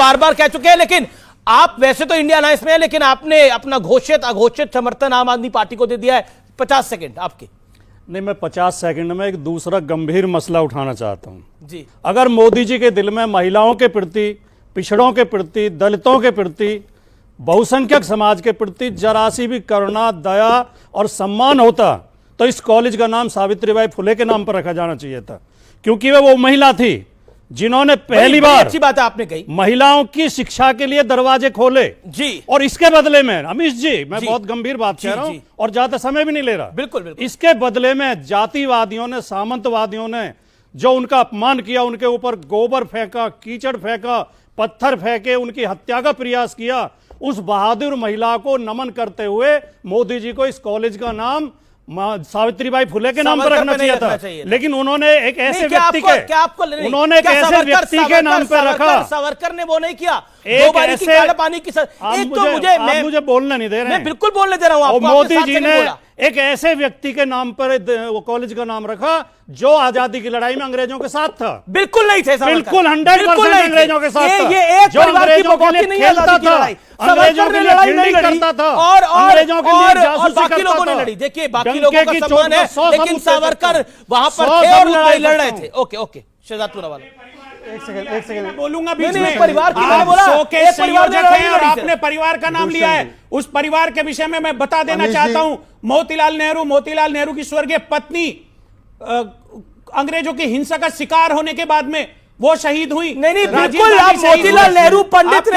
बार बार कह चुके हैं, लेकिन आप वैसे तो इंडिया अलायंस में है, लेकिन आपने अपना घोषित अघोषित समर्थन आम आदमी पार्टी को दे दिया है। 50 सेकंड आपके। नहीं, मैं 50 सेकंड में एक दूसरा गंभीर मसला उठाना चाहता हूं जी। अगर मोदी जी के दिल में महिलाओं के प्रति, पिछड़ों के प्रति, दलितों के प्रति, बहुसंख्यक समाज के प्रति जरा सी भी करुणा, दया और सम्मान होता तो इस कॉलेज का नाम सावित्रीबाई फुले के नाम पर रखा जाना चाहिए था, क्योंकि वो महिला थी जिन्होंने पहली बार, अच्छी बात है आपने कही, महिलाओं की शिक्षा के लिए दरवाजे खोले जी। और इसके बदले में अमीश जी, मैं बहुत गंभीर बात कह रहा हूं और ज्यादा समय भी नहीं ले रहा। बिल्कुल बिल्कुल। इसके बदले में जातिवादियों ने, सामंतवादियों ने जो उनका अपमान किया, उनके ऊपर गोबर फेंका, कीचड़ फेंका, पत्थर फेंके, उनकी हत्या का प्रयास किया, उस बहादुर महिला को नमन करते हुए मोदी जी को इस कॉलेज का नाम सावित्रीबाई फुले के नाम पर रखना चाहिए था। लेकिन उन्होंने एक ऐसे व्यक्ति के, उन्होंने एक ऐसे व्यक्ति के नाम पर रखा। सावरकर ने वो नहीं किया। एक ऐसे पानी की एक तो मुझे बोलने नहीं दे रहे हैं। मैं बिल्कुल बोलने दे रहा हूं आपको। मोदी जी ने एक ऐसे व्यक्ति के नाम पर वो कॉलेज का नाम रखा जो आजादी की लड़ाई में अंग्रेजों के साथ था। बिल्कुल नहीं थे, बिल्कुल 100% अंग्रेजों के साथ था। ये एक जो अंग्रेजों के लिए खेलता था, अंग्रेजों के लिए फील्डिंग करता था, अंग्रेजों के लिए जासूसी बाकी लोगों ने लड़ी। देखिए बाकी लोगों का सम्मान है, लेकिन सावरकर वहां पर थे और लड़ाई लड़ रहे थे। ओके ओके, शहजादपुरा वाला एक सेकंड बोलूंगा बीच नहीं, में। परिवार की आप बोला, शो के संयोजक हैं और आपने परिवार का नाम लिया है। उस परिवार के विषय में मैं बता देना चाहता हूं, मोतीलाल नेहरू की स्वर्गीय पत्नी अंग्रेजों की हिंसा का शिकार होने के बाद में वो शहीद हुई। नहीं बिल्कुल, आप मोतीलाल नेहरू, पंडित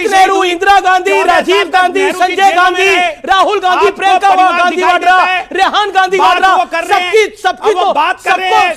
नेहरू, इंदिरा गांधी, राजीव गांधी, संजय गांधी, राहुल गांधी, प्रियंका गांधी वाड्रा, रेहान गांधी वाड्रा,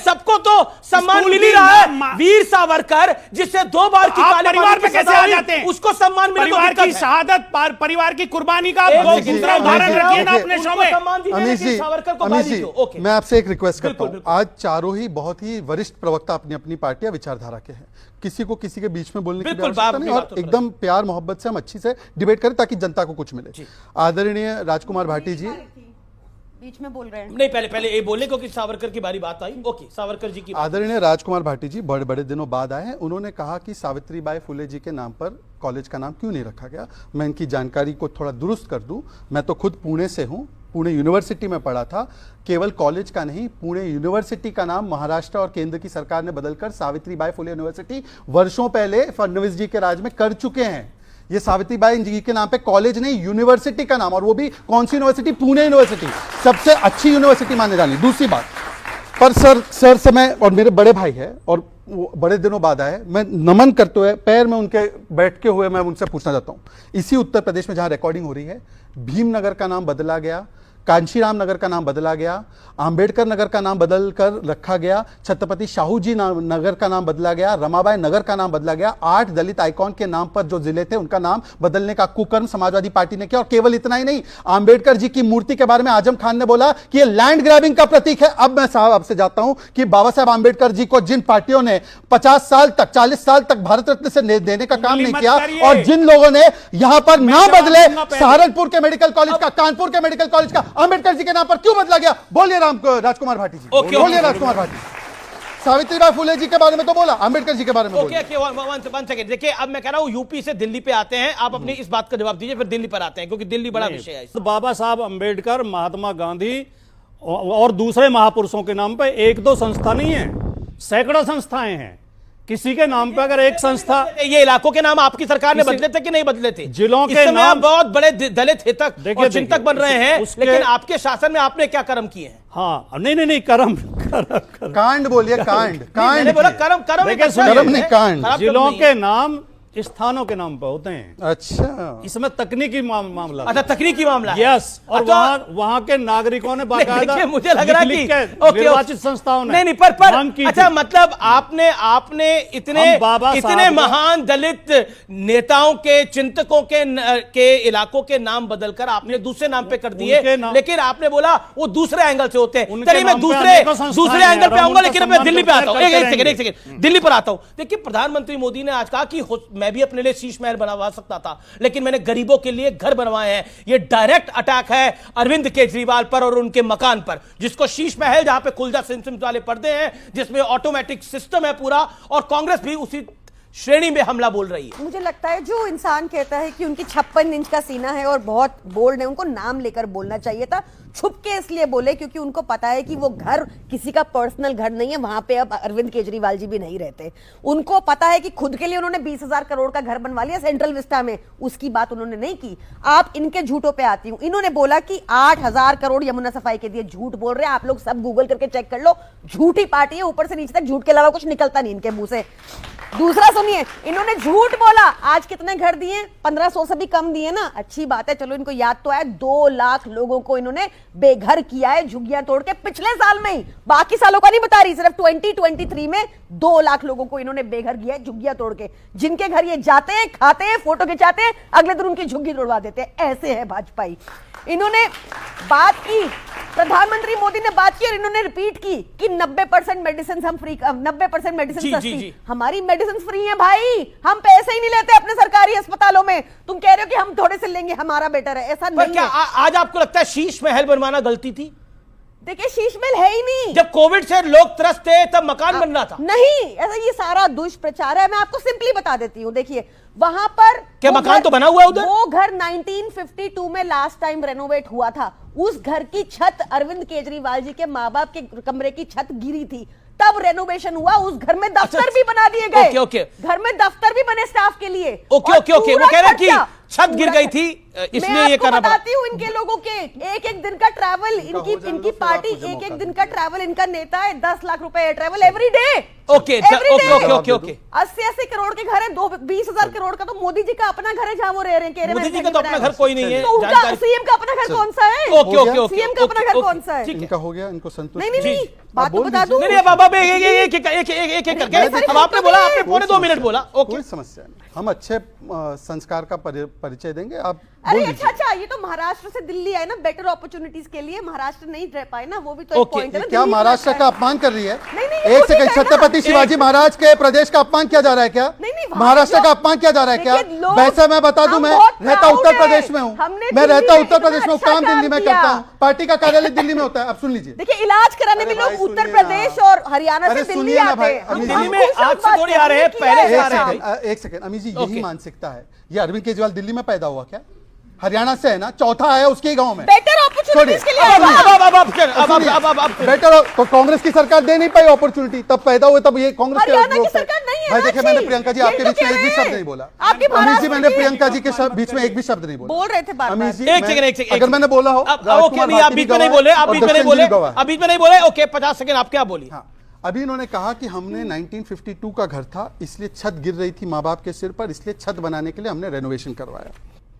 सबको तो सम्मान मिल ही रहा है। वीर सावरकर जिससे 2 बार की परिवार पे कैसे आ जाते हैं, उसको सम्मान मिले। परिवार की शहादत, परिवार की कुर्बानी का दूसरा उदाहरण रखिए ना अपने शो में। अमीश जी, मैं आपसे एक रिक्वेस्ट करता हूं। आज चारों ही बहुत ही वरिष्ठ प्रवक्ता अपनी अपनी पार्टी विचारधारा के हैं, किसी को किसी के बीच में बोलने की आवश्यकता नहीं और एकदम प्यार मोहब्बत से हम अच्छी से डिबेट करें ताकि जनता को कुछ मिले। आदरणीय राजकुमार भाटी जी बीच में बोल रहे हैं। नहीं, पहले ये बोले क्योंकि सावरकर की बारी बात आई। ओके, सावरकर जी की बात। आदरणीय राजकुमार भाटी जी बड़े बड़े दिनों बाद आए हैं। उन्होंने कहा कि सावित्रीबाई फुले जी के नाम पर कॉलेज का नाम क्यों नहीं रखा गया। मैं इनकी जानकारी को थोड़ा दुरुस्त कर दूं, मैं तो खुद पुणे से हूं, पुणे यूनिवर्सिटी में पढ़ा था। केवल कॉलेज का नहीं, पुणे यूनिवर्सिटी का नाम महाराष्ट्र और केंद्र की सरकार ने बदलकर सावित्रीबाई फुले यूनिवर्सिटी वर्षों पहले फडणवीस जी के राज में कर चुके हैं। ये सावित्रीबाई जी के नाम पे कॉलेज नहीं, यूनिवर्सिटी का नाम, और वो भी कौन सी यूनिवर्सिटी? पुणे यूनिवर्सिटी, सबसे अच्छी यूनिवर्सिटी माने जानी। दूसरी बात, पर सर से मैं, और मेरे बड़े भाई है और वो बड़े दिनों बाद आए, मैं नमन करते हुए पैर में उनके बैठते हुए मैं उनसे पूछना चाहता हूं, इसी उत्तर प्रदेश में जहां रिकॉर्डिंग हो रही है, भीमनगर का नाम बदला गया, कांशीराम नगर का नाम बदला गया, अंबेडकर नगर का नाम बदल कर रखा गया, छत्रपति शाहू जी नगर का नाम बदला गया, रमाबाई नगर का नाम बदला गया। 8 दलित आइकॉन के नाम पर जो जिले थे उनका नाम बदलने का कुकर्म समाजवादी पार्टी ने किया। और केवल इतना ही नहीं, अंबेडकर जी की मूर्ति के बारे में आजम खान ने बोला कि ये लैंड ग्रैबिंग का प्रतीक है। अब मैं साहब आपसे जाता हूं कि बाबा साहब अंबेडकर जी को जिन पार्टियों ने 50 साल तक, 40 साल तक भारत रत्न से देने का काम नहीं किया, और जिन लोगों ने यहां पर ना बदले, सहारनपुर के मेडिकल कॉलेज का, कानपुर के मेडिकल कॉलेज का अंबेडकर जी के नाम पर क्यों बदला गया? बोलिए राजकुमार भाटी जी, बोलिए राजकुमार भाटी। सावित्रीबाई फुले जी के बारे में तो बोला, अंबेडकर जी के बारे में बोलिए। वन सेकंड, देखिए अब मैं कह रहा हूं यूपी से दिल्ली पे आते हैं, आप अपनी इस बात का जवाब दीजिए, फिर दिल्ली पर आते हैं क्योंकि दिल्ली बड़ा विषय है। तो बाबा साहब अंबेडकर, महात्मा गांधी और दूसरे महापुरुषों के नाम पे 1-2 संस्था नहीं है, सैकड़ों संस्थाएं हैं। किसी के नाम पे अगर एक संस्था, ये इलाकों के नाम आपकी सरकार ने बदले थे कि नहीं बदले थे? जिलों के नाम बहुत बड़े दलित हितक और चिंतक बन रहे हैं, लेकिन आपके शासन में आपने क्या कर्म किए हैं? हाँ, नहीं कर्म कांड बोलिए, कांड मैंने बोला कर्म नहीं, कांड। जिलों के नाम स्थानों के नाम पर होते हैं। अच्छा, इसमें तकनीकी मामला। अच्छा, तकनीकी मामला है। यस, और वहां के नागरिकों ने बाकायदा, मुझे लग रहा है कि निर्वाचित संस्थाओं ने नहीं पर अच्छा, मतलब आपने इतने महान दलित नेताओं के, चिंतकों के इलाकों के नाम बदलकर आपने दूसरे नाम पे कर दिए, लेकिन आपने बोला वो दूसरे एंगल से होते हैं। चलिए मैं दूसरे एंगल पे आऊंगा, लेकिन मैं दिल्ली पे आता हूं। एक सेकंड, दिल्ली पर आता हूं। देखिए, प्रधानमंत्री मोदी ने आज कहा कि मैं भी अपने लिए शीश महल बनवा सकता था, लेकिन मैंने गरीबों के लिए घर बनवाए हैं। यह डायरेक्ट अटैक है अरविंद केजरीवाल पर और उनके मकान पर, जिसको शीश महल, जहां पे खुलजा सिमसिम वाले पर्दे हैं, जिसमें ऑटोमेटिक सिस्टम है पूरा, और कांग्रेस भी उसी श्रेणी में हमला बोल रही है। मुझे लगता है जो इंसान कहता है कि उनकी 56 इंच का सीना है और बहुत बोल्ड है, उनको नाम लेकर बोलना चाहिए था। छुप के इसलिए बोले क्योंकि उनको पता है कि वो घर किसी का पर्सनल घर नहीं है, वहां पे अब अरविंद केजरीवाल जी भी नहीं रहते। उनको पता है कि खुद के लिए उन्होंने 20,000 करोड़ का घर बनवा लिया सेंट्रल विस्टा में, उसकी बात उन्होंने नहीं की। आप इनके झूठों पे आती हूं। इन्होंने बोला कि 8,000 करोड़ यमुना सफाई के दिए, झूठ बोल रहे हैं। आप लोग सब गूगल करके चेक कर लो, झूठी पार्टी है, ऊपर से नीचे तक झूठ के अलावा कुछ निकलता नहीं इनके मुंह से। दूसरा सुनिए, इन्होंने झूठ बोला आज कितने घर दिए, 1500 से भी कम दिए ना, अच्छी बात है, चलो इनको याद तो है। 2 लाख लोगों को इन्होंने बेघर किया है झुग्गियां तोड़ के पिछले साल में ही, बाकी सालों का नहीं बता रही, सिर्फ 2023 में 2 लाख लोगों को इन्होंने बेघर किया है झुग्गियां तोड़ के, जिनके घर ये जाते हैं, खाते हैं, फोटो खिंचाते हैं, अगले दिन उनकी झुग्गी तोड़वा देते हैं। ऐसे है भाजपाई। इन्होंने बात की, प्रधानमंत्री मोदी ने बात की और इन्होंने रिपीट की कि 90% मेडिसिन हम फ्री, 90% मेडिसिन सस्ती। हमारी मेडिसिन फ्री है भाई, हम पैसे ही नहीं लेते अपने सरकारी अस्पतालों में। तुम कह रहे हो कि हम थोड़े से लेंगे, हमारा बेटर है, ऐसा नहीं क्या है। आज आपको लगता है शीश महल बनवाना गलती थी? देखिए शीश महल है ही नहीं। जब कोविड से लोग त्रस्त थे तब मकान बन रहा था। नहीं, ऐसा ये सारा दुष्प्रचार है। मैं आपको सिंपली बता देती हूँ। देखिए वहां पर क्या मकान तो बना हुआ है उधर? वो घर 1952 में लास्ट टाइम रेनोवेट हुआ था। उस घर की छत अरविंद केजरीवाल जी के माँ बाप के कमरे की छत गिरी थी, तब रेनोवेशन हुआ। उस घर में दफ्तर भी बना दिए गए। ओके। घर में दफ्तर भी बने स्टाफ के लिए। ओके। वो कह रहे हैं कि छत गिर गई थी इसलिए ये करना पड़ा। बताती हूँ इनके लोगों के एक दिन का ट्रैवल, इनकी पार्टी एक दिन का ट्रैवल, इनका नेता है 10 लाख रुपए travel every day. Okay 80 crore के घर है, 20,000 करोड़ का तो मोदी जी का अपना घर है जहाँ वो रह रहे हैं। मोदी जी का तो अपना घर कोई नहीं है। सीएम का अपना घर कौन सा है? ओके सीएम का अपना घर कौन सा है? इनका हो गया, इनको संतुष्ट। नहीं, बात तो बता दूं। नहीं बाबा, एक करके अब आपने बोला, आपने पौने 2 मिनट बोला। कोई समस्या नहीं, हम अच्छे संस्कार का परिचय देंगे। आप अरे अच्छा, ये तो महाराष्ट्र से दिल्ली आए ना बेटर अपॉर्चुनिटीज के लिए, महाराष्ट्र नहीं रह पाए ना, वो भी तो एक पॉइंट है ना। क्या महाराष्ट्र का अपमान कर रही है? नहीं, एक सेकंड, छत्रपति शिवाजी महाराज के प्रदेश का अपमान किया जा रहा है क्या? महाराष्ट्र का अपमान किया जा रहा है क्या? वैसे मैं बता दूं, मैं रहता उत्तर प्रदेश में हूँ, मैं रहता उत्तर प्रदेश में हूँ, काम दिल्ली में करता हूँ, पार्टी का कार्यालय दिल्ली में होता है। अब सुन लीजिए, देखिए इलाज कराने में लोग उत्तर प्रदेश और हरियाणा से दिल्ली आते हैं। दिल्ली में आज से थोड़ी आ रहे हैं, पहले से आ रहे हैं। एक सेकंड अमित जी, यही मानसिकता है। ये अरविंद केजरीवाल दिल्ली में पैदा हुआ क्या? हरियाणा से है ना, चौथा है उसके गांव में। बेटर अपॉर्चुनिटीज के लिए बेटर, तो कांग्रेस की सरकार दे नहीं पाई अपॉर्चुनिटी, तब पैदा हुए, तब ये कांग्रेस की सरकार नहीं है। भाई देखिए, मैंने प्रियंका जी आपके बीच में एक भी शब्द नहीं बोला। अमित जी, मैंने प्रियंका जी के बीच में एक भी शब्द नहीं बोला। बोल रहे थे अमित जी, एक सेकंड, अगर मैंने बोला हो, ओके नहीं, आप बीच में नहीं बोले, आप बीच में नहीं बोले। ओके 50 सेकंड, आप क्या बोली? अभी इन्होंने कहा कि हमने 1952 का घर था, इसलिए छत गिर रही थी माँ बाप के सिर पर, इसलिए छत बनाने के लिए हमने रेनोवेशन करवाया।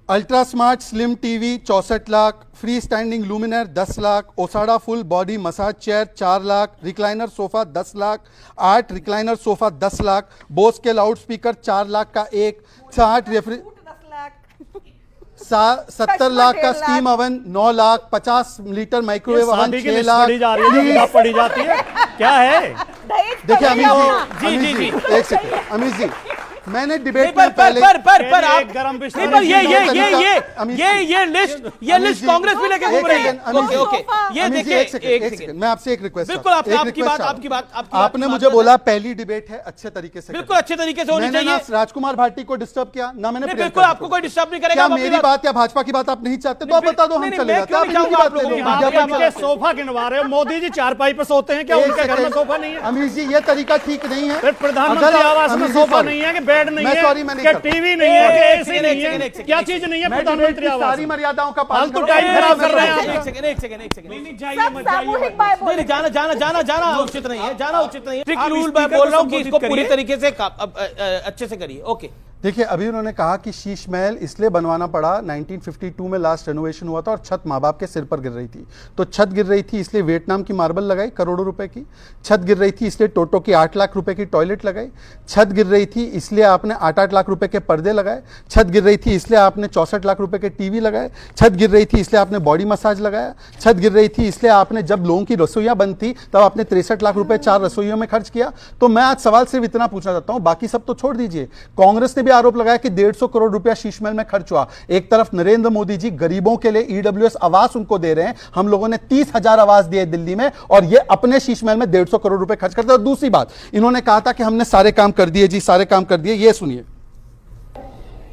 Ultra smart slim TV 64 lakh, free standing luminaire 10 lakh, ओसाडा full body massage chair 4 lakh, recliner sofa 10 lakh, 8 recliner sofa 10 lakh, Bose के लाउड स्पीकर 4 लाख का एक, 60 रेफ्रि 70 लाख का steam oven 9 lakh, 50 litre microwave oven 6 lakh पड़ी जाती है। क्या है? देखिए अमित जी, एक सेकंड अमित जी, मैंने डिबेट में पहले पर आप गरम ये लिस्ट कांग्रेस भी लेके घूम रही है। ओके ये देखिए, एक सेकंड मैं आपसे एक रिक्वेस्ट, बिल्कुल आपकी बात आपने मुझे बोला पहली डिबेट है, अच्छे तरीके से, बिल्कुल अच्छे तरीके से होनी चाहिए। राजकुमार भाटी को डिस्टर्ब किया ना मैंने? बिल्कुल आपको कोई डिस्टर्ब नहीं करेगा। मेरी बात या भाजपा की बात आप नहीं चाहते तो आप बता दो, हम चले जाते हैं। सोफा गिनवा रहे हो, मोदी जी चारपाई पे सोते हैं क्या? उनके घर में सोफा नहीं है? अमित जी, ये तरीका ठीक नहीं है। प्रधानमंत्री आवास में सोफा नहीं है, बेड नहीं है, टीवी नहीं है, एसी नहीं है, क्या चीज नहीं है? प्रधानमंत्री आवास सारी मर्यादाओं का पालन तो टाइम खराब कर रहे हैं। एक सेकंड जाना उचित नहीं है, जाना उचित नहीं है। स्ट्रिक्ट रूल मैं बोल रहा हूँ कि इसको पूरी तरीके से अच्छे से करिए। ओके देखिए, अभी उन्होंने कहा कि शीश महल इसलिए बनवाना पड़ा, 1952 में लास्ट रेनोवेशन हुआ था और छत माँ बाप के सिर पर गिर रही थी। तो छत गिर रही थी इसलिए वियतनाम की मार्बल लगाई करोड़ों रुपए की, छत गिर रही थी इसलिए टोटो की 8 लाख रुपए की टॉयलेट लगाई, छत गिर रही थी इसलिए आपने 8-8 लाख रुपए के पर्दे लगाए, छत गिर रही थी इसलिए आपने 64 लाख रुपए के टीवी लगाए, छत गिर रही थी इसलिए आपने बॉडी मसाज लगाया, छत गिर रही थी इसलिए आपने जब लोगों की रसोइयां बंद थी तब आपने 63 लाख रुपए 4 रसोइयों में खर्च किया। तो मैं आज सवाल सिर्फ इतना पूछना चाहता हूं, बाकी सब तो छोड़ दीजिए, कांग्रेस ने भी आरोप लगाया कि 150 करोड़ रुपया शीश महल में खर्च हुआ। एक तरफ नरेंद्र मोदी जी गरीबों के लिए ईडब्ल्यूएस आवास उनको दे रहे हैं, हम लोगों ने 30,000 आवास दिए दिल्ली में, और ये अपने शीश महल में 150 करोड़ रुपए खर्च करते हैं। और दूसरी बात, इन्होंने कहा था कि हमने सारे काम कर दिए जी, सारे काम कर दिए। ये सुनिए,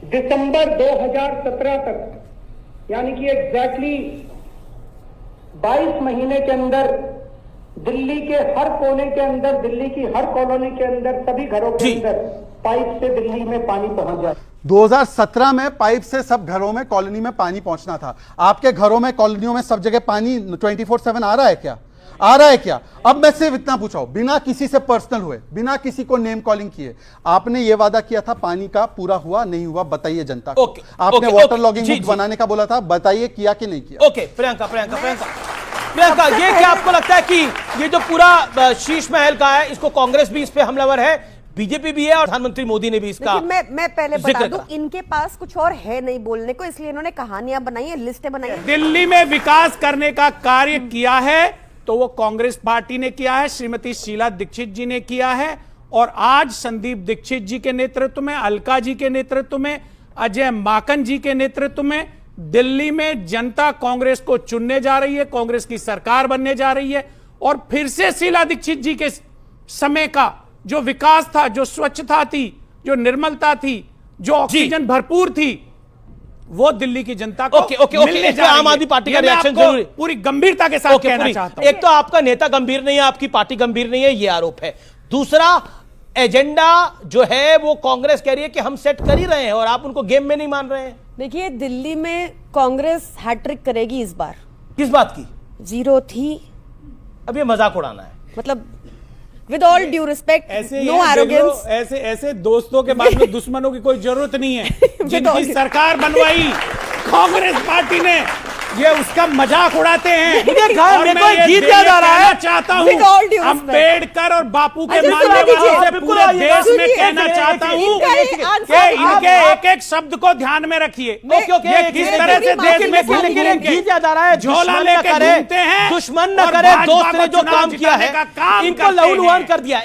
दिसंबर 2017 तक, यानी कि एग्जैक्टली 22 महीने के अंदर दिल्ली के हर कोने के अंदर, दिल्ली की हर कॉलोनी के अंदर, सभी घरों के अंदर पाइप से दिल्ली में पानी पहुंच जाए। 2017 में पाइप से सब घरों में, कॉलोनी में पानी पहुंचना था। आपके घरों में, कॉलोनियों में सब जगह पानी 24/7 आ रहा है क्या? आ रहा है क्या? अब मैं सिर्फ इतना पूछा हूं, बिना किसी से पर्सनल हुए, बिना किसी को नेम कॉलिंग किए, आपने ये वादा किया था पानी का, पूरा हुआ नहीं हुआ? बताइए जनता को। आपने वाटर लॉगिंग मुक्त बनाने का बोला था, बताइए किया कि नहीं किया? ओके, प्रियंका, ये क्या आपको लगता है कि ये जो पूरा शीश महल का है, इसको कांग्रेस भी इस पे हमलावर है, बीजेपी भी है, और प्रधानमंत्री मोदी ने भी इसका मैं पहले बता दूं, इनके पास कुछ और है नहीं बोलने को, इसलिए इन्होंने कहानियां बनाई है, लिस्टें बनाई है। दिल्ली में विकास करने का कार्य किया है तो वो कांग्रेस पार्टी ने किया है, श्रीमती शीला दीक्षित जी ने किया है, और आज संदीप दीक्षित जी के नेतृत्व में, अलका जी के नेतृत्व में, अजय माकन जी के नेतृत्व में दिल्ली में जनता कांग्रेस को चुनने जा रही है, कांग्रेस की सरकार बनने जा रही है। और फिर से शीला दीक्षित जी के समय का जो विकास था, जो स्वच्छता थी, जो निर्मलता थी, जो ऑक्सीजन भरपूर थी, वो दिल्ली की जनता को मिलने जा रही है। आम आदमी पार्टी का रिएक्शन जरूरी, पूरी गंभीरता के साथ कहना चाहता हूं। एक तो आपका नेता गंभीर नहीं है, आपकी पार्टी गंभीर नहीं है, ये आरोप है। दूसरा, एजेंडा जो है वो कांग्रेस कह रही है कि हम सेट कर ही रहे हैं, और आप उनको गेम में नहीं मान रहे हैं। देखिए, दिल्ली में कांग्रेस हैट्रिक करेगी इस बार। किस बात की? 0 थी। अब ये मजाक उड़ाना है, मतलब with all due respect, no arrogance. ऐसे दोस्तों के बाद में दुश्मनों की कोई जरूरत नहीं है। जिनकी सरकार बनवाई कांग्रेस पार्टी ने, ये उसका मजाक उड़ाते हैं। मेरे को एक गीत याद आ रहा है, चाहता हूँ अम्बेडकर और बापू के मानने वालों से पूरे देश में कहना चाहता हूँ कि इनके एक एक शब्द को ध्यान में रखिए। ये किस तरह से देश में गीत याद आ रहा है, झोला लेकर घूमते हैं, दुश्मन न करे दोस्त ने जो काम किया है, इनको लहूलुहान कर दिया।